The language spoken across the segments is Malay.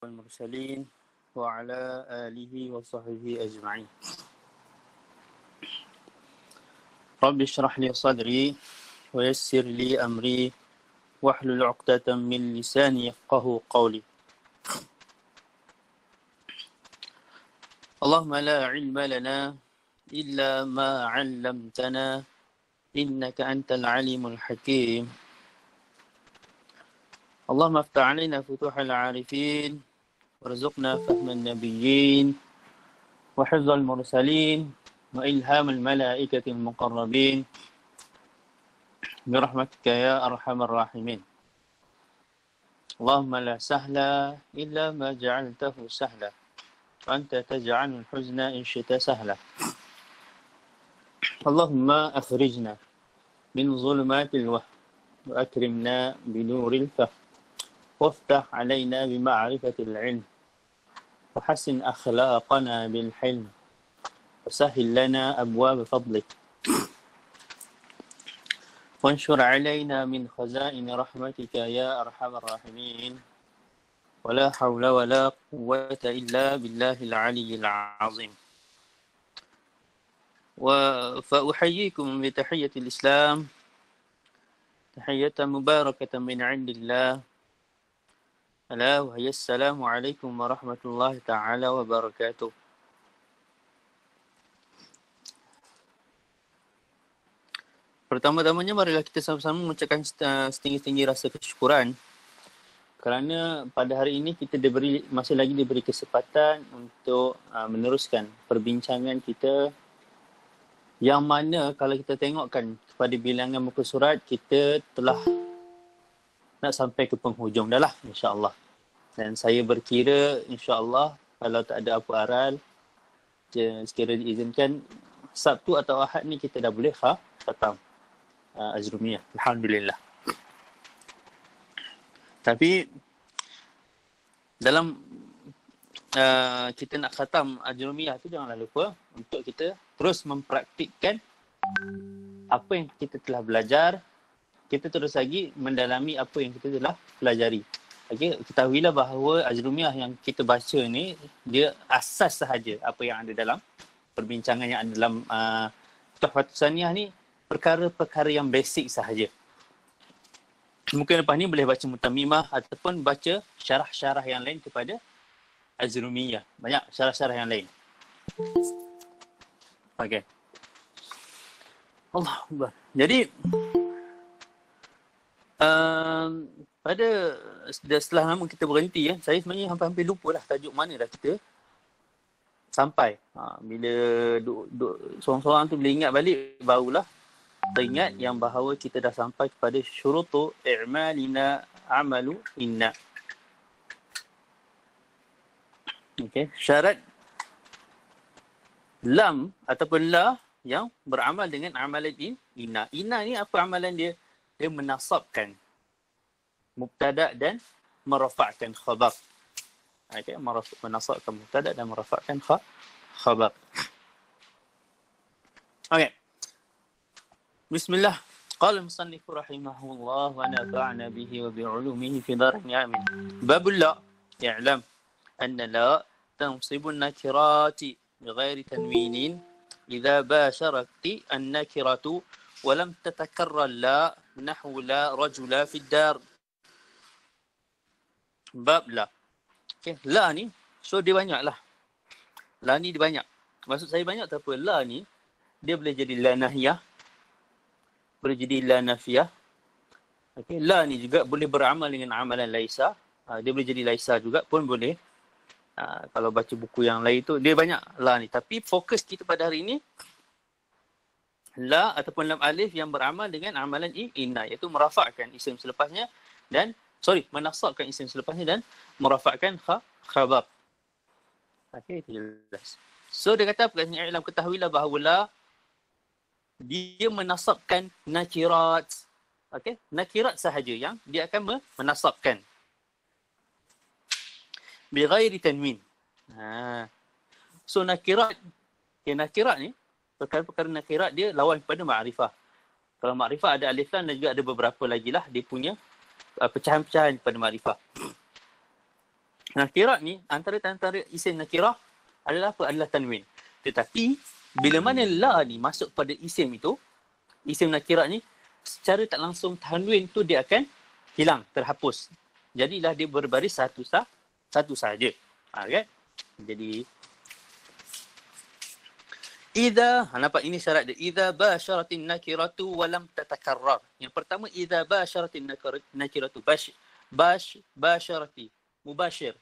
والمرسلين وعلى آله وصحبه أجمعين. رب اشرح لي صدري ويسر لي أمري واحلل عقدة من لساني يفقه قولي. اللهم لا علم لنا إلا ما علمتنا إنك أنت العليم الحكيم. اللهم افتح علينا فتوح العارفين وارزقنا فهم النبيين وحفظ المرسلين وإلهام الملائكة المقربين برحمتك يا أرحم الراحمين. اللهم لا سهل إلا ما جعلته سهلا وأنت تجعل الحزن إن شئت سهلا. اللهم أخرجنا من ظلمات الوهم وأكرمنا بنور الفهم وافتح علينا بمعرفة العلم وحسن أخلاقنا بالحلم وسهل لنا أبواب فضلك وانشر علينا من خزائن رحمتك يا أرحم الراحمين. ولا حول ولا قوة إلا بالله العلي العظيم. فأحييكم بتحية الإسلام تحية مباركة من عند الله ألا وهي السلام عليكم ورحمة الله تعالى وبركاته. Pertama-tamanya marilah kita sama-sama mengucapkan setinggi-tinggi rasa kesyukuran kerana pada hari ini kita masih lagi diberi kesempatan untuk meneruskan perbincangan kita yang mana kalau kita tengokkan pada bilangan muka surat kita telah nak sampai ke penghujung dah lah insya-Allah. Dan saya berkira insya-Allah kalau tak ada apa aral sekiranya diizinkan Sabtu atau Ahad ni kita dah boleh khatam Ajrumiyah. Alhamdulillah. Tapi dalam kita nak khatam Ajrumiyah tu janganlah lupa untuk kita terus mempraktikkan apa yang kita telah belajar. Kita terus lagi mendalami apa yang kita telah pelajari. Okey, ketahuilah bahawa Ajrumiyah yang kita baca ni dia asas sahaja apa yang ada dalam perbincangan yang ada dalam Tuhfatus Saniyah ni, perkara-perkara yang basic sahaja. Mungkin lepas ni boleh baca Mutammimah ataupun baca syarah-syarah yang lain kepada Ajrumiyah. Banyak syarah-syarah yang lain. Okey. Allah Akbar. Jadi setelah lama kita berhenti saya sebenarnya hampir-hampir lupa dah tajuk mana dah kita sampai. Bila seorang-seorang tu bila ingat balik barulah teringat yang bahawa kita dah sampai kepada syurutu i'malina amalu inna. Okey, syarat lam ataupun la yang beramal dengan amalan inna. Inna ni apa amalan dia? Dia menasabkan mubtada dan merafa'kan khabar. Okey, menasabkan mubtada dan merafa'kan khabar. Okey. Bismillah. Qala al-musannif rahimahullah wa nafa'na bihi wa bi'ulumihi fi darin amin. Babul la i'lam anna la tansibu an-nakirati bighairi tanwinin idza basharat an-nakiratu wa lam tatakarrar la nahwu la rajula fi ad-dar. Bab la. Okey, la ni so dia banyaklah. La ni dia banyak. Maksud saya banyak tak apa. La ni dia boleh jadi la nahiyah, boleh jadi la nafiyah. Okey, la ni juga boleh beramal dengan amalan laisa. Dia boleh jadi laisa juga pun boleh. Kalau baca buku yang lain tu dia banyak la ni. Tapi fokus kita pada hari ini la ataupun lam alif yang beramal dengan amalan inna, iaitu merafakkan isim selepasnya dan menasabkan isim selepasnya dan merafakkan khabar. Okey, itu jelas. So dia kata perkataan i'lam, ketahuilah bahawa la dia menasabkan nakirat. Okey, nakirat sahaja yang dia akan menasabkan bi ghairi tanwin. So nakirat, nakirat ni perkara-perkara nakirat dia lawan kepada ma'rifah. Kalau ma'rifah ada alif lam dan juga ada beberapa lagi lah dia punya pecahan-pecahan pada ma'rifah. Nakirah ni antara isim nakirah adalah apa? Adalah tanwin. Tetapi bila mana la ni masuk pada isim itu, isim nakirah ni secara tak langsung tanwin tu dia akan hilang, terhapus. Jadilah dia berbaris satu saja. Kan? Jadi nampak ini syarat dia. Idza basyaratin nakiratu wa lam tatakarrar. Yang pertama idza basyaratin nakiratu basyarati mubashir.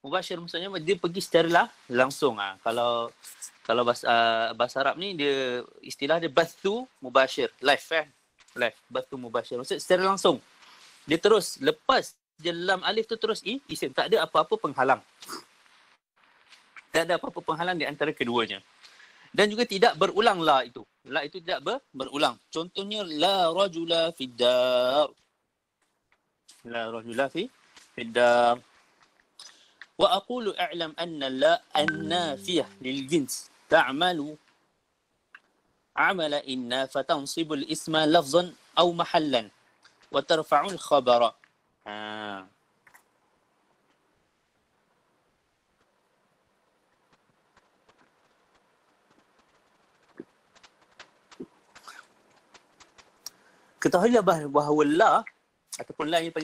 Mubashir maksudnya dia pergi secara langsung. Kalau bahasa Arab ni dia istilah dia bathu mubashir, live kan. Live, bathu mubashir. Maksud secara langsung. Dia terus lepas je lam alif tu terus isim, tak ada apa-apa penghalang. Tak ada apa-apa penghalang di antara keduanya. Dan juga tidak berulang la itu. La itu tidak berulang. Contohnya la rajula fid dar. La rajula fid dar. Wa aqulu a'lam anna la an-nafiyah lil jins ta'malu amala inna fatansibu al-isma lafzan aw mahallan wa tarfa'u al-khabara. Ketahuilah bahawa la ataupun la yang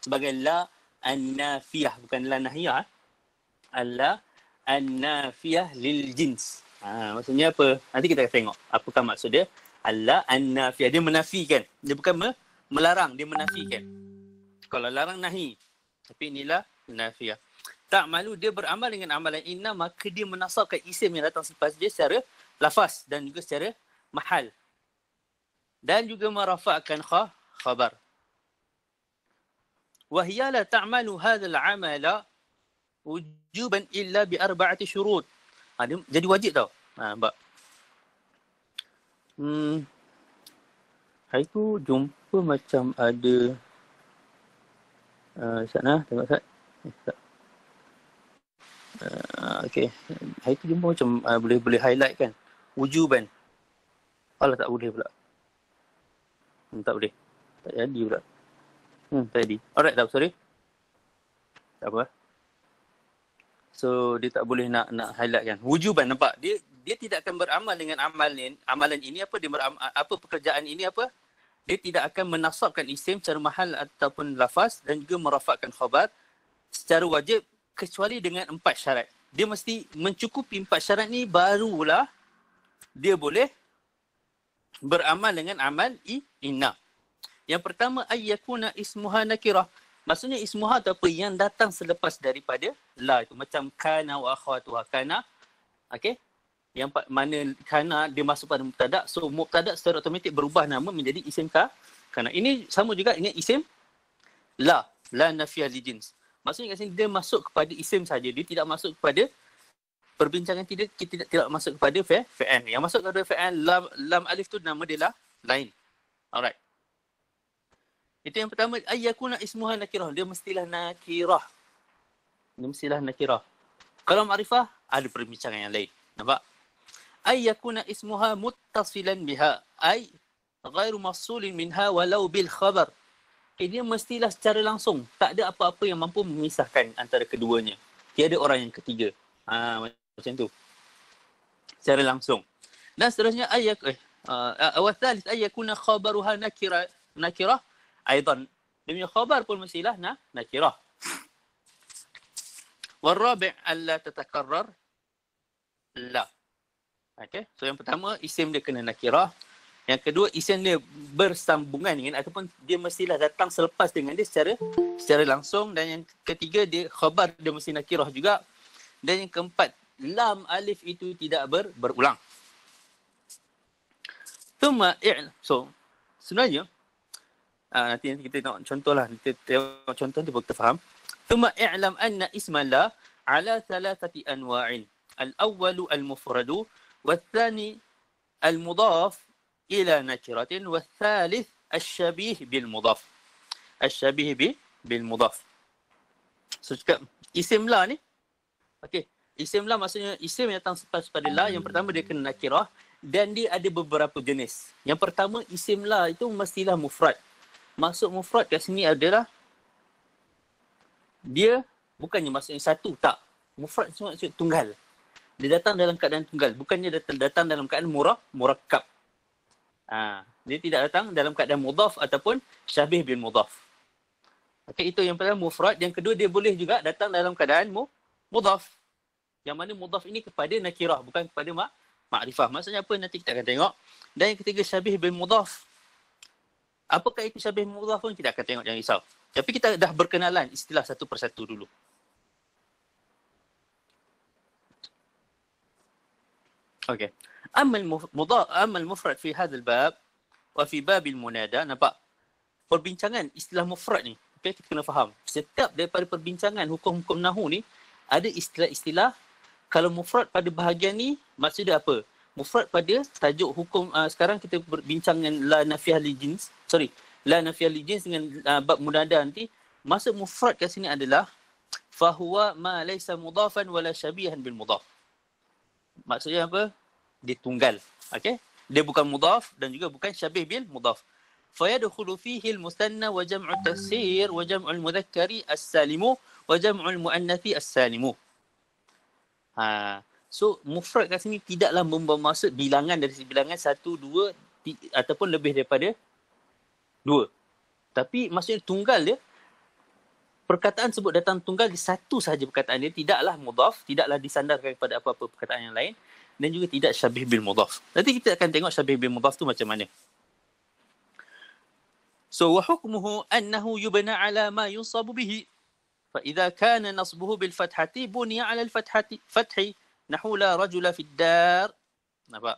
sebagai la an-nafiyah, bukan la nahiyah. La an-nafiyah lil jins. Maksudnya apa? Nanti kita akan tengok apakah maksud dia. La an-nafiyah, dia menafikan. Dia bukan melarang, dia menafikan. Kalau larang nahi. Tapi inilah nafiyah. Tak malu dia beramal dengan amalan inna, maka dia menasabkan isim yang datang selepas dia secara lafaz dan juga secara mahal. Dan juga merafa'kan khabar. Wahiya la ta'malu hadzal 'amala wujuban illa bi arba'ati syurut. Dia jadi wajib tau. Nampak. Hari tu jumpa macam ada sana tengok Ustaz. Okey. Hari tu jumpa macam boleh highlight kan. Wujuban. Alah tak boleh pula. Tak boleh. Tak jadi pula. Tak jadi. Alright, tak sorry. Tak apa. So dia tak boleh nak highlight kan. Wujuban, nampak? Dia tidak akan beramal dengan amalan ini apa pekerjaan ini apa? Dia tidak akan menasabkan isim secara mahal ataupun lafaz dan juga merafakkan khabar secara wajib kecuali dengan 4 syarat. Dia mesti mencukupi 4 syarat ni barulah dia boleh beramal dengan amal inna. Yang pertama ayyakuna ismuha nakirah. Maksudnya ismuha tu apa yang datang selepas daripada la itu, macam kana wa akhwatuha. Kana, okey, yang mana kana dia masuk pada mubtada, so mubtada secara automatik berubah nama menjadi isim kana. Ini sama juga dengan isim la nafiyah li jins. Maksudnya kat sini dia masuk kepada isim saja, dia tidak masuk kepada perbincangan, kita tidak masuk kepada fi'il. Yang masuk kepada fi'il lam alif tu nama dia lain. Alright. Itu yang pertama, ayyakuna ismuha nakirah. Dia mestilah nakirah. Kalau ma'rifah ada perbincangan yang lain. Nampak? Ayyakuna ismuha muttasilan biha ay ghairu mafsulin minha walau bil khabar. Dia mestilah secara langsung. Tak ada apa-apa yang mampu memisahkan antara keduanya. Tiada orang yang ketiga. Macam tu. Secara langsung. Dan seterusnya awathalith ayyakuna khabaruha nakirah aidan. Dia punya khabar pun mestilah nakirah. Warabi' alla tatakarrar la. Okey. So yang pertama isim dia kena nakirah. Yang kedua isim dia bersambungan dengan ataupun dia mestilah datang selepas dengan dia secara langsung, dan yang ketiga dia khabar dia mesti nakirah juga. Dan yang keempat, lam alif itu tidak berulang. So, sebenarnya, nanti kita tengok contoh lah. Kita tengok contoh nanti kita faham. Thumma i'lam anna isma la ala thalathati anwa'in. Al-awwalu al-mufradu, wal-thani al-mudaf ila nakiratin, wal-thalith al-shabih bil-mudaf. Al-shabih bil-mudaf. So, cakap isim la ni, okey, isim la maksudnya isim yang datang selepas pada la. Yang pertama dia kena nakirah dan dia ada beberapa jenis. Yang pertama isim la itu mestilah mufrad. Maksud mufrad kat sini adalah dia Bukannya maksudnya satu, tak. Mufrad itu maksudnya tunggal. Dia datang dalam keadaan tunggal. Bukannya datang dalam keadaan murakkab. Dia tidak datang dalam keadaan mudhaf ataupun syabih bil mudhaf. Okey, itu yang pertama mufrad. Yang kedua, dia boleh juga datang dalam keadaan mudhaf. Yang mana mudhaf ini kepada nakirah, bukan kepada ma'rifah. Maksudnya apa? Nanti kita akan tengok. Dan yang ketiga, syabih bil mudhaf. Apakah itu syabih bil mudhaf pun kita akan tengok, jangan risau. Tapi kita dah berkenalan istilah satu persatu dulu. Okey. Amal mufrad fi hadzal bab wa fi babil munada. Nampak? Perbincangan istilah mufrad ni, okay, kita kena faham. Setiap daripada perbincangan hukum-hukum nahu ni ada istilah-istilah. Kalau mufrad pada bahagian ni, maksud dia apa? Mufrad pada tajuk hukum, sekarang kita berbincang dengan la nafiyah li jins. La nafiyah li jins dengan bab munada nanti. Maksud mufrad kat sini adalah fahuwa ma laysa mudhafan wala syabihan bil mudhaf. Maksudnya apa? Dia tunggal. Okey? Dia bukan mudhaf dan juga bukan syabih bil mudhaf. Fayadkhulu fihi al-musanna wa jam'u at-taksir wa jam'u al-mudzakkari as-salimu wa jam'u al-muannathi as-salimu. So mufrad kat sini tidaklah bermaksud bilangan dari bilangan 1, 2 ataupun lebih daripada 2. Tapi maksudnya tunggal dia, perkataan sebut datang tunggal di satu sahaja perkataan dia, tidaklah mudhaf, tidaklah disandarkan kepada apa-apa perkataan yang lain dan juga tidak syabih bil mudhaf. Nanti kita akan tengok syabih bil mudhaf tu macam mana. So wa hukmuhu annahu yubna ala ma yunsabu bihi. فإذا كان نصبه بالفتحة بني على الفتحة نحو لا رجل في الدار. Nampak?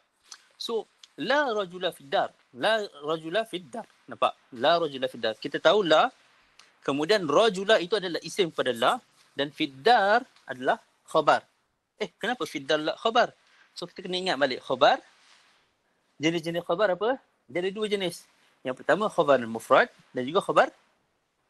So la rajula fi dar. La rajula fi dar. Nampak? La rajula fi dar. Kita tahu la, kemudian rajula itu adalah isim pada la dan fi dar adalah khabar. Kenapa fi dar la khabar? So kita kena ingat balik khabar. Jenis-jenis khabar apa? Dia ada dua jenis. Yang pertama khabar mufrad dan juga khabar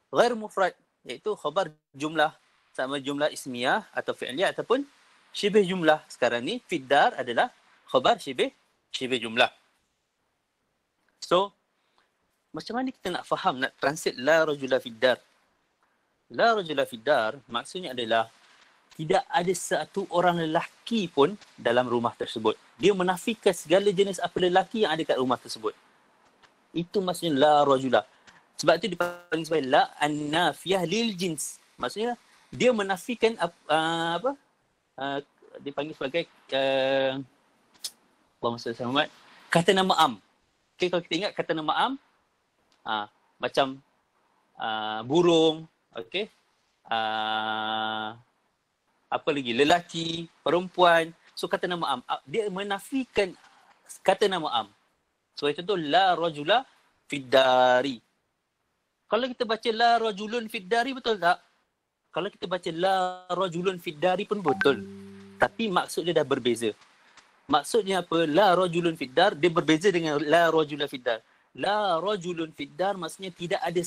ghair mufrad, iaitu khabar jumlah, sama jumlah ismiyah atau fi'liyah ataupun syibih jumlah. Sekarang ni fiddar adalah khabar syibih jumlah. So macam mana kita nak faham, nak translate la rajula fiddar? La rajula fiddar maksudnya adalah tidak ada satu orang lelaki pun dalam rumah tersebut. Dia menafikan segala jenis apa lelaki yang ada kat rumah tersebut. Itu maksudnya la rajula. Sebab tu dipanggil sebagai la an-nafiyah lil jins. Maksudnya dia menafikan dipanggil sebagai Allahumma salli ala Muhammad, kata nama am. Okay, kalau kita ingat kata nama am, macam burung, okey. Apa lagi? Lelaki, perempuan. So kata nama am, dia menafikan kata nama am. So contoh la rajula fiddari. Kalau kita baca la rajulun fiddari, betul tak? Kalau kita baca la rajulun fiddari pun betul. Tapi maksud dia dah berbeza. Maksudnya apa? La rajulun fiddar, dia berbeza dengan la rajula fiddar. La rajulun fiddar maksudnya tidak ada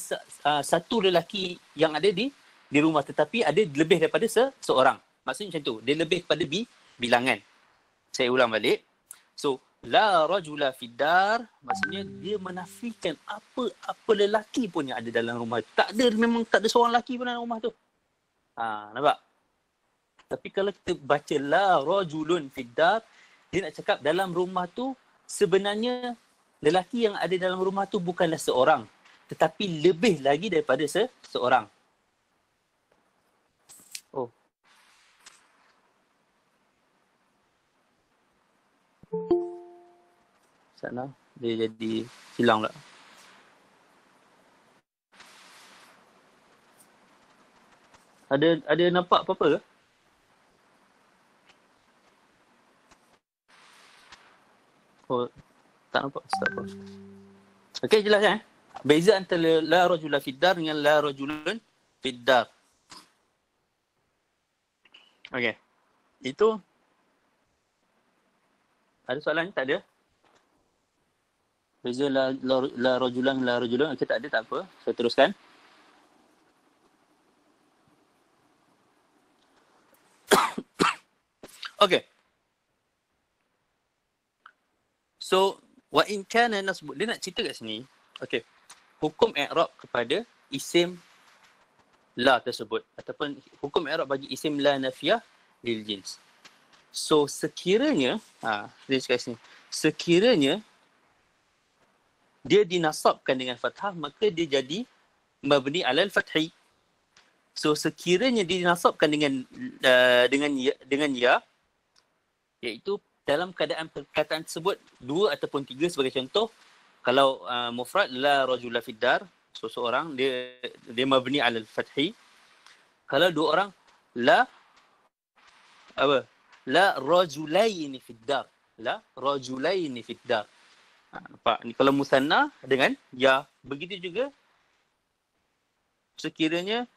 satu lelaki yang ada di rumah, tetapi ada lebih daripada seorang. Maksudnya macam tu. Dia lebih pada bilangan. Saya ulang balik. So, la rajula fiddar maksudnya dia menafikan apa lelaki pun yang ada dalam rumah tu. Memang tak ada seorang lelaki pun dalam rumah tu. Nampak? Tapi kalau kita baca la rajulun fiddar, dia nak cakap dalam rumah tu sebenarnya lelaki yang ada dalam rumah tu bukanlah seorang, tetapi lebih lagi daripada seorang. Oh. Sana dia jadi hilang pula. Ada nampak apa-apa ke? Oh, tak nampak. Okey, jelas kan? Beza antara la rajula fiddar dengan la rajulun fiddar. Okey. Itu ada soalan ni? Tak ada? Beza la rajulan. Okey, tak ada, tak apa. Saya teruskan. Okey. So, wa in kana nasbu, dia nak cerita kat sini. Okey. Hukum i'rab kepada isim la tersebut ataupun hukum i'rab bagi isim la nafiyah lil jins. So sekiranya dia cakap sini, sekiranya dia dinasabkan dengan fathah maka dia jadi mabni alal fathi. So sekiranya dia dinasabkan dengan ya, iaitu dalam keadaan perkataan tersebut dua ataupun tiga, sebagai contoh kalau mufrad la rajula fid dar, so seorang dia mabni alal fathi. Kalau dua orang la rajulaini fid dar, la rajulaini fid dar. Nampak ni kalau musanna dengan ya. Begitu juga sekiranya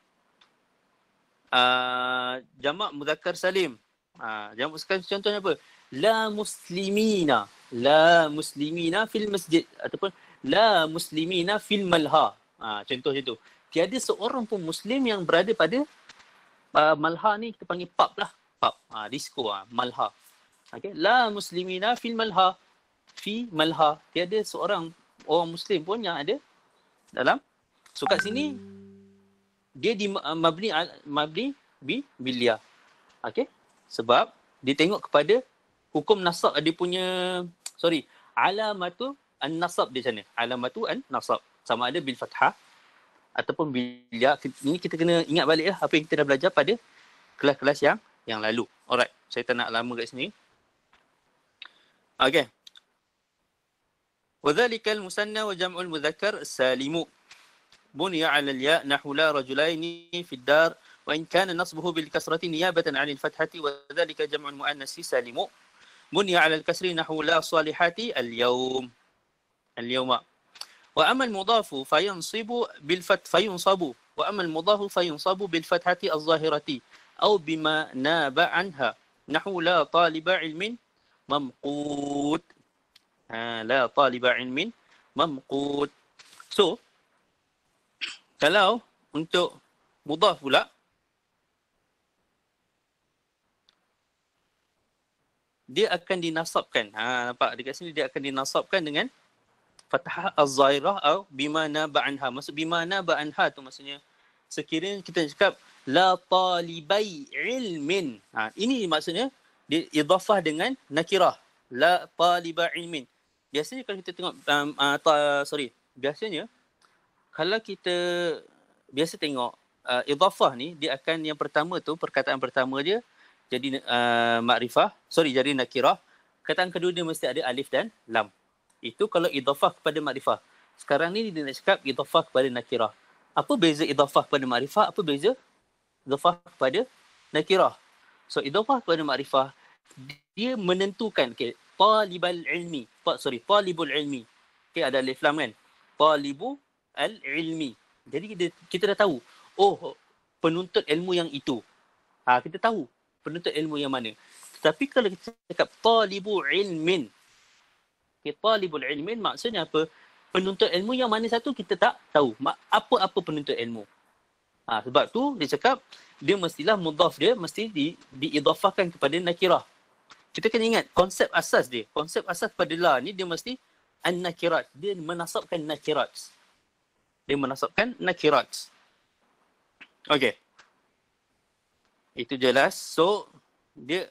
jamak muzakkar salim. Jamak muzakkar contohnya apa? La muslimina fil masjid ataupun la muslimina fil malha. Contoh itu. Tiada seorang pun muslim yang berada pada malha ni, kita panggil pub lah. Pub, disco, malha. Okay. La muslimina fil malha. Fi malha. Tiada seorang orang muslim pun yang ada dalam. So kat sini dia di mabni bilia. Okey? Sebab dia tengok kepada hukum nasab dia punya, alamatu an-nasab dia macam mana? Alamatu an-nasab sama ada bil fathah ataupun bilia. Ini kita kena ingat balik lah apa yang kita dah belajar pada kelas-kelas yang lalu. Alright, saya tak nak lama kat sini. Okey. وذلك المثنى وجمع المذكر السالم بني على الياء نحو لا رجلين في الدار وإن كان نصبه بالكسرة نيابة عن الفتحة وذلك جمع المؤنث سالم بني على الكسر نحو لا صالحات اليوم وأما المضاف فينصب وأما المضاف فينصب بالفتحة الظاهرة أو بما ناب عنها نحو لا طالب علم ممقوت. La taliba ilmin mamqut. So, kalau untuk mudhaf pula, dia akan dinasabkan. Nampak dekat sini dia akan dinasabkan dengan fathah az-zahirah atau bima naba anha. Maksud bima naba anha tu maksudnya sekiranya kita cakap la talibai ilmin. Ini maksudnya dia idhafah dengan nakirah. La taliba ilmin. Biasanya kalau kita tengok biasanya kalau kita biasa tengok idhafah ni, dia akan yang pertama tu, perkataan pertama dia jadi jadi nakirah. Perkataan kedua dia mesti ada alif dan lam. Itu kalau idhafah kepada makrifah. Sekarang ni dia nak cakap idhafah kepada nakirah. Apa beza idhafah kepada makrifah? Apa beza idhafah kepada nakirah? So idhafah kepada makrifah dia menentukan talibul ilmi. Okay, ada alif lam kan? Talibul ilmi. Jadi kita dah tahu. Oh, penuntut ilmu yang itu. Kita tahu penuntut ilmu yang mana. Tapi kalau kita cakap talibul ilmin. Okay, talibul ilmin maksudnya apa? Penuntut ilmu yang mana satu kita tak tahu. Apa penuntut ilmu. Sebab tu dia cakap dia mestilah mudhaf dia mesti diidhafahkan kepada nakirah. Kita kena ingat konsep asas dia. Konsep asas pada la ni dia mesti an-nakirat. Dia menasabkan nakirat. Okey. Itu jelas. So dia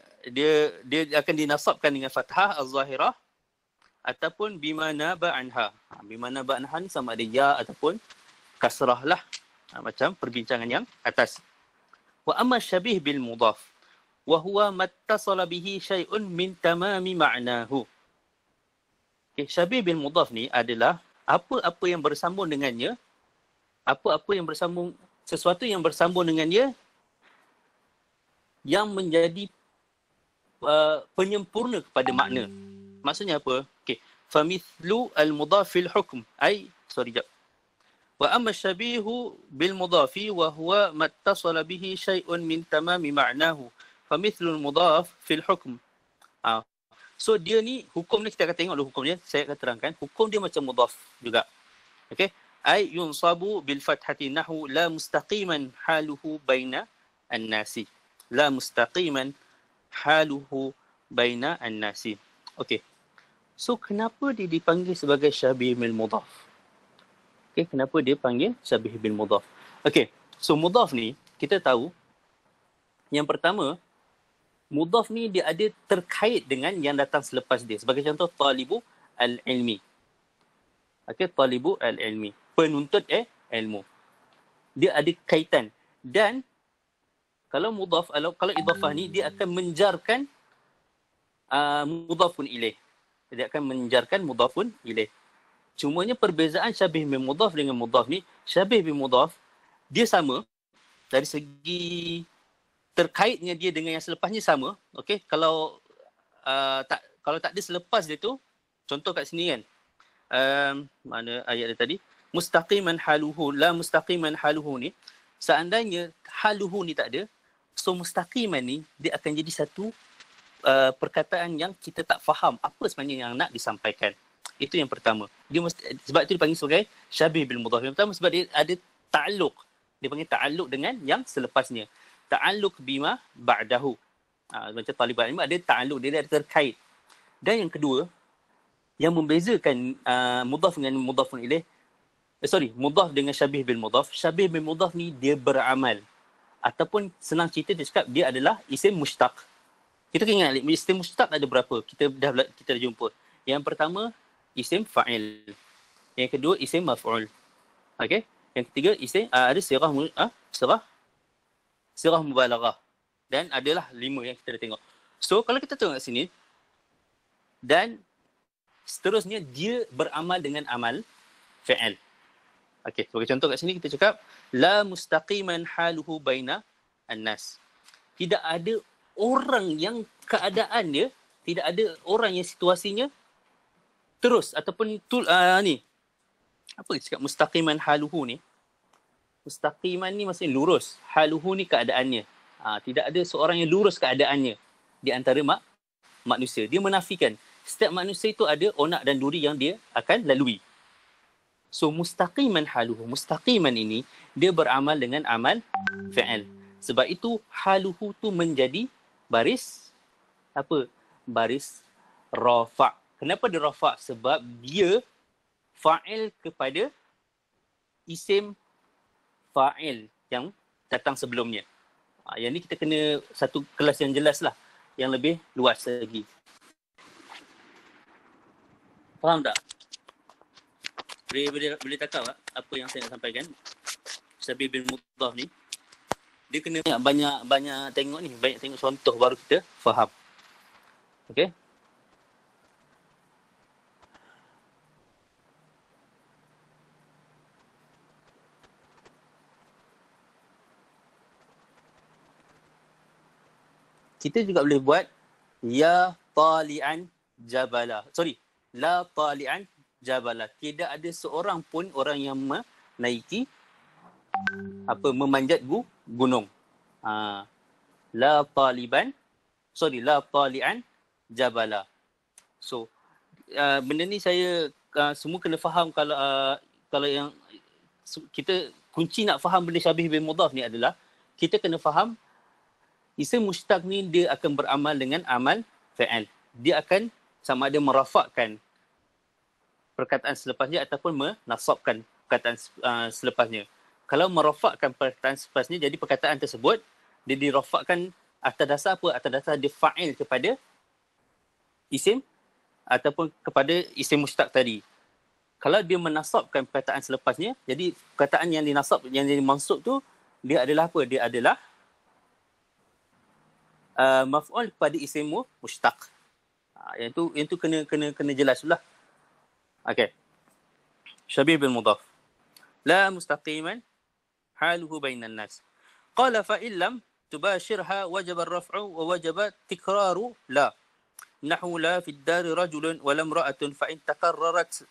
akan dinasabkan dengan fathah az-zahirah ataupun bima naba anha. Bima naba anha ni sama ada ya ataupun kasrah lah. Macam perbincangan yang atas. Wa amma syabih bil mudhaf wa huwa mattasala bihi syai'un min tamami ma'nahu. Okay, syabih bil mudhaf ni adalah apa-apa yang bersambung dengannya, sesuatu yang bersambung dengannya yang menjadi penyempurna kepada makna. Maksudnya apa? Okey, famithlu al-mudhaf fil hukm wa amma syabihu bil mudhafi wa huwa mattasala bihi syai'un min tamami ma'nahu famithlu al-mudhaf fil hukm. So dia ni hukum ni kita akan tengok dulu hukum dia. Saya akan terangkan hukum dia macam mudhaf juga. Okey, ay yunsabu bil fathati nahu la mustaqiman haluhu baina an-nasi. La mustaqiman haluhu baina an-nasi. Okey. So kenapa dia dipanggil sebagai syabih bil mudhaf? Okey, kenapa dia panggil syabih bil mudhaf? Okey. So mudhaf ni kita tahu yang pertama, mudhaf ni dia ada terkait dengan yang datang selepas dia. Sebagai contoh, talibu al-ilmi. Okey, talibu al-ilmi. Penuntut ilmu. Dia ada kaitan. Dan kalau mudhaf, kalau idhafah ni dia akan menjarkan mudhafun ilaih. Dia akan menjarkan mudhafun ilaih. Cumanya perbezaan syabih bin mudhaf dengan mudhaf ni, syabih bin mudhaf dia sama dari segi terkaitnya dia dengan yang selepasnya sama. Okey, kalau tak ada selepas dia tu, contoh kat sini kan. Mana ayat dia tadi? Mustaqiman haluhu, la mustaqiman haluhu ni, seandainya haluhu ni tak ada, so mustaqiman ni dia akan jadi satu perkataan yang kita tak faham apa sebenarnya yang nak disampaikan. Itu yang pertama. Sebab itu dipanggil sebagai syabih bil mudhaf. Yang pertama sebab dia ada ta'alluq. Dia panggil ta'alluq dengan yang selepasnya. Ta'alluq bima ba'dahu. Macam taliban ilmu ada ta'alluq, dia ada terkait. Dan yang kedua, yang membezakan mudhaf dengan mudhafun ilaih, mudhaf dengan syabih bil mudhaf. Syabih bil mudhaf ni dia beramal. Ataupun senang cerita dia cakap dia adalah isim mushtaq. Kita kena ingat isim mushtaq ada berapa? Kita dah jumpa. Yang pertama isim fa'il. Yang kedua isim maf'ul. Okey? Yang ketiga isim ada sirah mubalaghah. Dan adalah 5 yang kita dah tengok. So kalau kita tengok kat sini dan seterusnya dia beramal dengan amal fa'il. Okey, sebagai contoh kat sini kita cakap la mustaqiman haluhu baina an-nas. Tidak ada orang yang keadaan dia, tidak ada orang yang situasinya terus ataupun ni. Apa dia cakap mustaqiman haluhu ni? Mustaqiman ni maksudnya lurus. Haluhu ni keadaannya. Tidak ada seorang yang lurus keadaannya di antara manusia. Dia menafikan setiap manusia itu ada onak dan duri yang dia akan lalui. So mustaqiman haluhu. Mustaqiman ini dia beramal dengan amal fi'il. Sebab itu haluhu tu menjadi baris apa? Baris rafa'. Kenapa dia rafa'? Sebab dia fa'il kepada isim fa'il yang datang sebelumnya. Yang ni kita kena satu kelas yang jelas lah. Yang lebih luas lagi. Faham tak? Boleh takau tak apa yang saya nak sampaikan? Syabih bin mudhaf ni. Dia kena banyak tengok ni. Banyak tengok contoh baru kita faham. Okey? Kita juga boleh buat ya tali'an jabala. La tali'an jabala. Tidak ada seorang pun orang yang menaiki memanjat gunung. La tali'an jabala. So benda ni saya semua kena faham kalau yang kita kunci nak faham benda syabih bin mudhaf ni adalah kita kena faham isim mushtaq ni dia akan beramal dengan amal fa'il. Dia akan sama ada merafakkan perkataan selepasnya ataupun menasabkan perkataan selepasnya. Kalau merafakkan perkataan selepasnya, jadi perkataan tersebut dia dirafakkan atas dasar apa? Atas dasar dia fa'il kepada isim ataupun kepada isim mushtaq tadi. Kalau dia menasabkan perkataan selepasnya, jadi perkataan yang dinasab, yang dimansub tu dia adalah apa? Dia adalah maf'ul kepada isim mushtaq. Yang tu kena jelas lah. Okey. Syabih bin mudhaf. La mustaqiman haluhu bainan nas. Qala fa illam tubashirha wajaba ar-raf'u wa wajaba tikraru la. Nahu la fi ad-dar rajulun wa lam ra'atun fa in takarrarat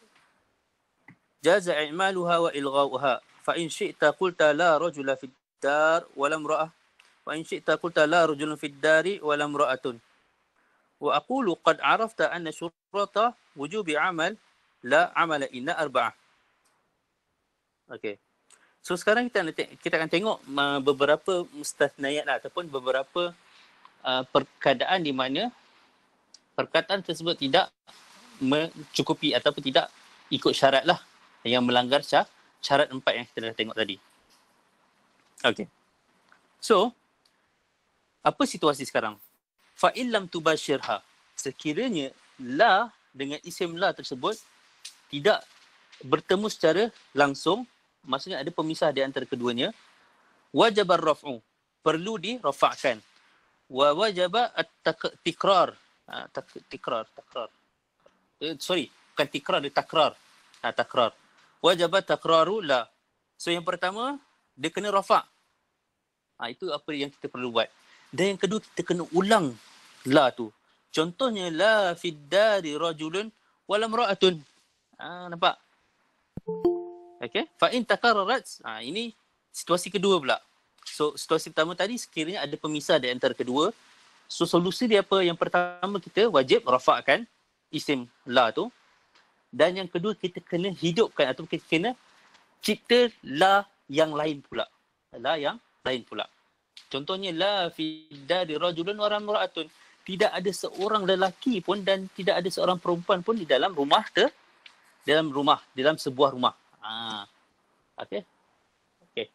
jaza i'maluha wa ilghauha. Fa in syi'ta qulta la rajula fi ad-dar wa lam ra'ah. Wa in syi'ta qulta la rajulun fi ad-dari wa lam ra'atun. Wa aqulu qad 'arafta anna syurata wujubi 'amal la 'amala inna arba'ah. Okey. So sekarang kita akan tengok beberapa mustathniyat lah, ataupun beberapa perkataan di mana perkataan tersebut tidak mencukupi ataupun tidak ikut syarat lah, yang melanggar syarat 4 yang kita dah tengok tadi. Okay. So, apa situasi sekarang? Fa'in lam tubashirha. Sekiranya la dengan isim la tersebut tidak bertemu secara langsung, maksudnya ada pemisah di antara keduanya, wajabar raf'u. Perlu dirafa'kan. Wa wajaba at-tikrar. Takrar. Sorry, bukan tikrar, dia takrar. Takrar. Wajaba takraru la. So yang pertama, dia kena rafa'. Itu apa yang kita perlu buat. Dan yang kedua, kita kena ulang la tu. Contohnya, la fiddari rajulun wala mra'atun. Nampak? Okay. Fa'in takarrarat. Ini situasi kedua pula. So, situasi pertama tadi, sekiranya ada pemisah di antara kedua. So, solusi dia apa? Yang pertama, kita wajib rafa'kan isim la tu. Dan yang kedua, kita kena hidupkan atau kita kena cipta la yang lain pula. La yang lain pula. Contohnya, la fiddari rajulun wa imra'atun. Tidak ada seorang lelaki pun dan tidak ada seorang perempuan pun di dalam rumah dalam sebuah rumah. Okey. Okey.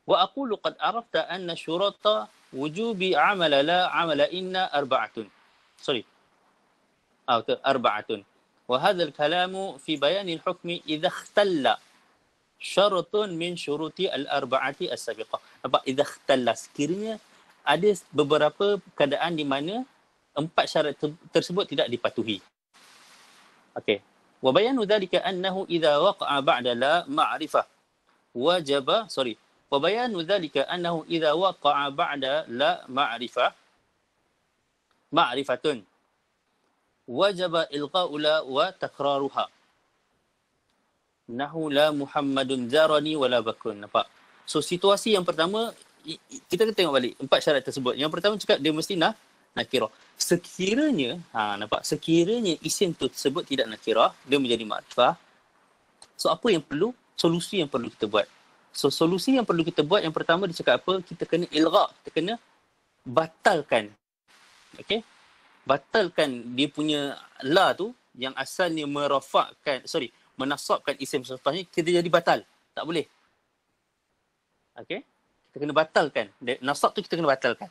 Wa aqulu qad arafta anna syurata wujubi amala la amala inna arba'atun. Sorry. Arba'atun. Wa hadha al-kalamu fi bayan al-hukmi idha ikhtalla syaratun min syuruti al-arba'ati as-sabiqah. Nampak? Idha ikhtalla. Sekiranya ada beberapa keadaan di mana 4 syarat tersebut tidak dipatuhi. Okey. Wa bayanu dhalika annahu idza waqa'a ba'da la ma'rifah wajaba wa bayanu dhalika annahu idza waqa'a ba'da la ma'rifatun wajaba ilqa'u la wa takraruha. Nahu la Muhammadun zarani wala bakun. Nampak? So situasi yang pertama, kita kena tengok balik 4 syarat tersebut. Yang pertama cakap dia mesti nakirah. Sekiranya, nampak, sekiranya isim tersebut tidak nakirah, dia menjadi ma'rifah. So apa yang perlu? Solusi yang perlu kita buat. So solusi yang perlu kita buat, yang pertama dia cakap apa? Kita kena ilgha, kita kena batalkan. Okey? Batalkan dia punya la tu yang asalnya menasabkan isim selepasnya, kita jadi batal. Tak boleh. Okey? Kita kena batalkan. Nasab tu kita kena batalkan.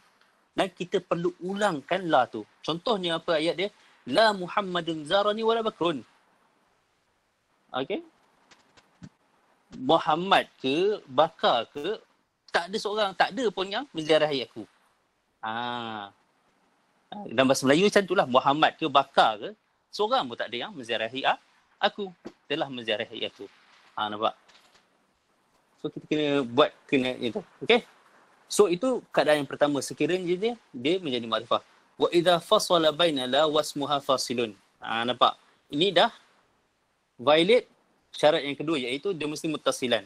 Dan kita perlu ulangkan la tu. Contohnya apa ayat dia? La Muhammadun zarani wala bakrun. Okey? Muhammad ke, bakar ke, tak ada pun yang menziarahi aku. Dalam bahasa Melayu macam itulah. Muhammad ke, bakar ke, seorang pun tak ada yang menziarahi aku. Telah menziarahi aku. Nampak? So kita kena itu. Okey? So itu keadaan yang pertama, sekiranya dia menjadi ma'rifah. Wa idza fasala baina la wasmuha fasilun. Nampak? Ini dah violate syarat yang kedua, iaitu dia mesti muttasilan.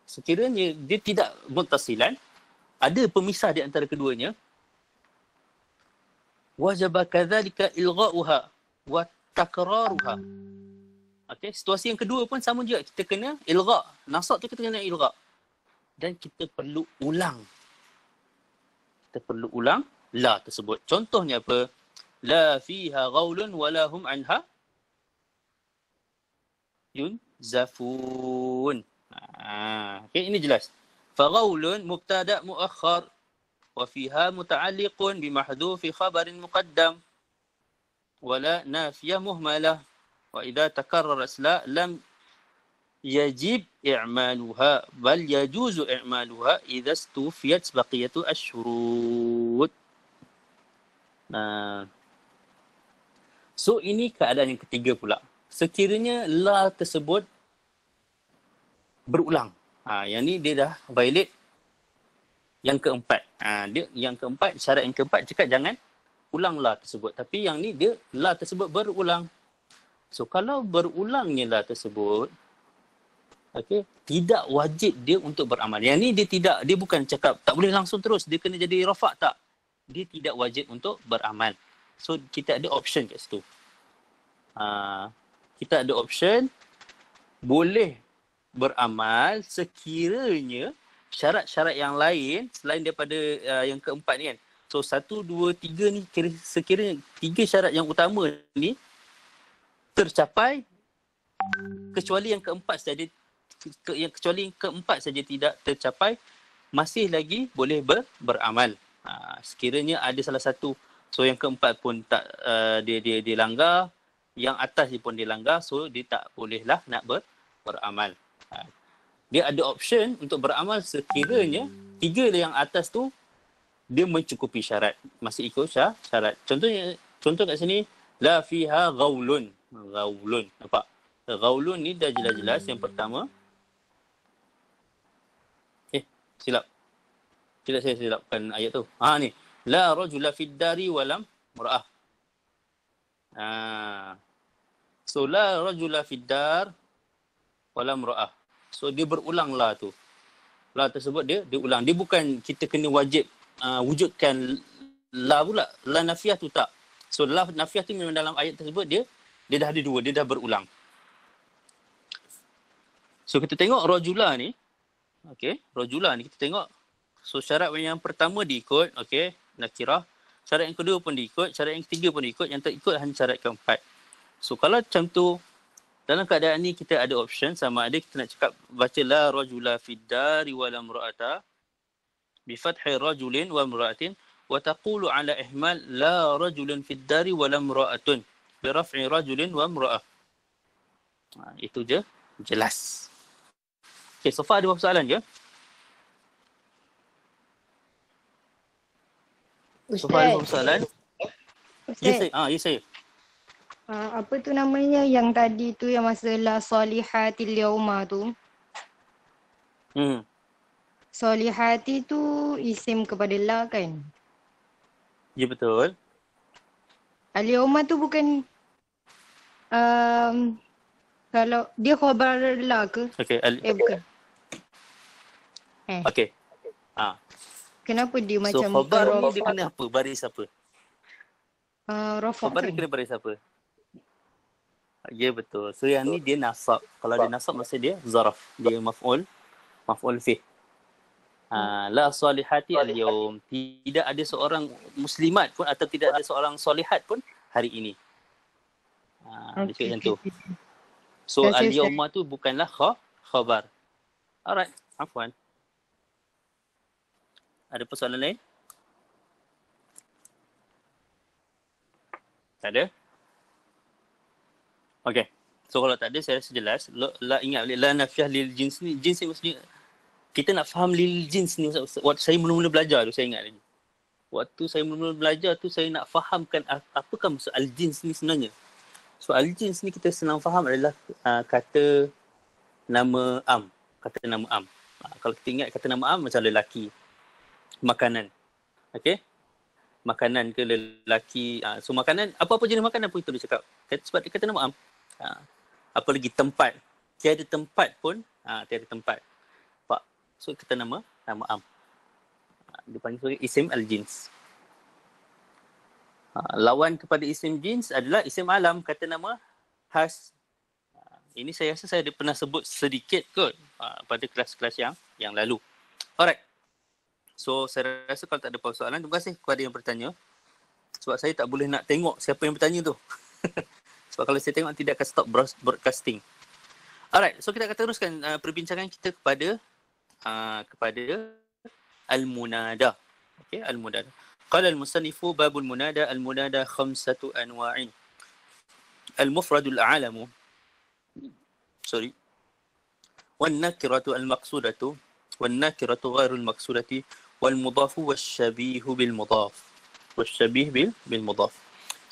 Sekiranya dia tidak muttasilan, ada pemisah di antara keduanya, wajaba kadzalika ilgha'uha wa takraruha. Okey, situasi yang kedua pun sama juga, kita kena ilgha. Nasab tu kita kena ilgha. Dan kita perlu ulang. Kita perlu ulang la tersebut. Contohnya apa? La fiha ghaulun wala hum anha yunzafun. Okey, ini jelas. Fa ghaulun mubtada' muakhkhar wa fiha muta'alliqun bi mahdhufi khabarin muqaddam wala nafiyah muhmalah. Wa idza takarrarat la lam yajib i'maluha bal yajuzu i'maluha idza stufiyat baqiyatu asyurut. So ini keadaan yang ketiga pula. Sekiranya la tersebut berulang. Yang ni dia dah violate yang keempat. Yang keempat, syarat yang keempat cakap jangan ulang la tersebut. Tapi yang ni dia la tersebut berulang. So kalau berulangnya la tersebut, okey, tidak wajib dia untuk beramal. Yang ni dia bukan cakap tak boleh langsung terus, dia kena jadi rafa', tak. Dia tidak wajib untuk beramal. So kita ada option kat situ. Kita ada option boleh beramal sekiranya syarat-syarat yang lain selain daripada yang keempat ni kan. So 1, 2, 3 ni sekiranya 3 syarat yang utama ni tercapai, kecuali yang keempat saja kecuali yang keempat saja tidak tercapai, masih lagi boleh beramal. Sekiranya ada salah satu, so yang keempat pun tak dia dilanggar, yang atas pun dilanggar, so dia tak bolehlah nak beramal. Dia ada option untuk beramal sekiranya tiga yang atas tu dia mencukupi syarat, masih ikut syarat. Contoh kat sini, la fiha ghaulun. Ghaulun, nampak? Ghaulun ni dah jelas-jelas yang pertama. Silap saya silapkan ayat tu. Ni. La rajula fid dari walam mura'ah. So la rajula fid dar walam mura'ah. So dia berulang la tu. La tersebut dia ulang. Dia bukan kita kena wajib wujudkan la pula. La nafiah tu tak. So la nafiah tu memang dalam ayat tersebut dia dah ada dua, dia dah berulang. So kita tengok rajula ni. Okey, rajula ni kita tengok. So syarat yang pertama diikut, okey, nakirah. Syarat yang kedua pun diikut, syarat yang ketiga pun diikut, yang tak ikut hanya syarat keempat. So kalau macam tu, dalam keadaan ni kita ada option, sama ada kita nak cakap baca la rajula fid dari wala imra'ata bi fathi rajulin wa imra'atin wa taqulu ala ihmal la rajulun fid dari wala imra'atun bi raf'i rajulin wa imra'ah. Itu je, jelas. Okey, so far ada apa soalan ke? So far ada apa soalan? Ustaz. Ya saya. Apa tu namanya yang tadi tu yang masalah solihatil yauma tu? Solihati tu isim kepada la kan? Ya betul. Al-yauma tu bukan kalau dia khabar la ke? Okey. Bukan. Okey. Kenapa dia So macam khabar ni dia kena apa? Baris apa? Rafa' Khabar kan? dia kena baris apa? Ya betul. So yang ni dia nasab. Kalau dia nasab maksud dia zaraf. Dia maf'ul fih. La salihati al-yawm. Tidak ada seorang muslimat pun atau tidak ada seorang solihat pun hari ini. Dia cakap macam tu. So al-yawma tu bukanlah khabar. Alright. Afwan. Ada persoalan lain? Tak ada? Okay. So kalau tak ada, saya rasa jelas. La ingat balik, la nafiah lil jins ni. Jins ni maksudnya, kita nak faham lil jins ni. Waktu saya mula-mula belajar tu, saya ingat lagi. Waktu saya mula-mula belajar tu, saya nak fahamkan apakah maksud al-jins ni sebenarnya. So al-jins ni kita senang faham adalah kata nama am. Kata nama am. Kalau kita ingat kata nama am, macam lelaki. Makanan. Okay? Makanan ke lelaki. So makanan, apa-apa jenis makanan pun itu dia cakap. Sebab dia kata nama am. Apa lagi tempat. Tiada tempat pun. Tiada tempat. Pak. So kata nama am. Dia panggil sebagai isim al-jins. Lawan kepada isim jins adalah isim alam. Kata nama khas. Ini saya rasa saya ada pernah sebut sedikit kot pada kelas-kelas yang lalu. Alright. So saya rasa kalau tak ada persoalan, terima kasih kepada yang bertanya. Sebab saya tak boleh nak tengok siapa yang bertanya tu. Sebab kalau saya tengok tidak akan stop broadcasting. Alright, so kita akan teruskan perbincangan kita kepada al-munada. Okey, al-munada. Qala al-musannifu babul munada al-munada khamsatu anwa'in. Al-mufradul a'lamu. Wan-nakiratu al-maqsudatu wan-nakiratu ghairul maqsudati wal-mudhafu wasyabih bil mudhaf. Wasyabih bil mudhaf.